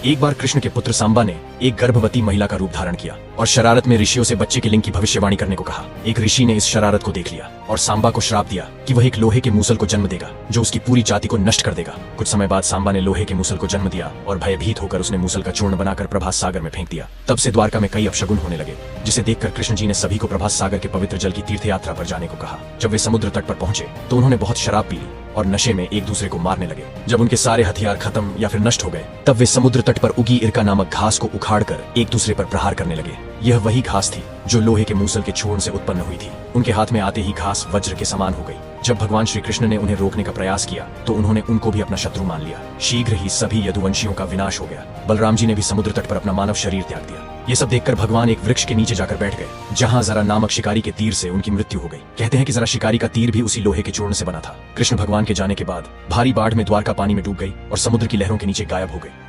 एक बार कृष्ण के पुत्र सांबा ने एक गर्भवती महिला का रूप धारण किया और शरारत में ऋषियों से बच्चे के लिंग की भविष्यवाणी करने को कहा। एक ऋषि ने इस शरारत को देख लिया और सांबा को श्राप दिया कि वह एक लोहे के मूसल को जन्म देगा जो उसकी पूरी जाति को नष्ट कर देगा। कुछ समय बाद सांबा ने लोहे के मूसल को जन्म दिया और भयभीत होकर उसने मूसल का चूर्ण बनाकर प्रभास सागर में फेंक दिया। तब से द्वारका में कई अपशगुन होने लगे, जिसे देखकर कृष्ण जी ने सभी को प्रभास सागर के पवित्र जल की तीर्थ यात्रा पर जाने को कहा। जब वे समुद्र तट पर पहुंचे तो उन्होंने बहुत शराब पी ली और नशे में एक दूसरे को मारने लगे। जब उनके सारे हथियार खत्म या फिर नष्ट हो गए तब वे समुद्र तट पर उगी इरका नामक घास को उखाड़कर एक दूसरे पर प्रहार करने लगे। यह वही घास थी जो लोहे के मूसल के चूर्ण से उत्पन्न हुई थी। उनके हाथ में आते ही घास वज्र के समान हो गई। जब भगवान श्री कृष्ण ने उन्हें रोकने का प्रयास किया तो उन्होंने उनको भी अपना शत्रु मान लिया। शीघ्र ही सभी यदुवंशियों का विनाश हो गया। बलराम जी ने भी समुद्र तट पर अपना मानव शरीर त्याग दिया। ये सब देखकर भगवान एक वृक्ष के नीचे जाकर बैठ गए, जहां जरा नामक शिकारी के तीर से उनकी मृत्यु हो गई। कहते हैं कि जरा शिकारी का तीर भी उसी लोहे के चूर्ण से बना था। कृष्ण भगवान के जाने के बाद भारी बाढ़ में द्वारका पानी में डूब गई और समुद्र की लहरों के नीचे गायब हो गई।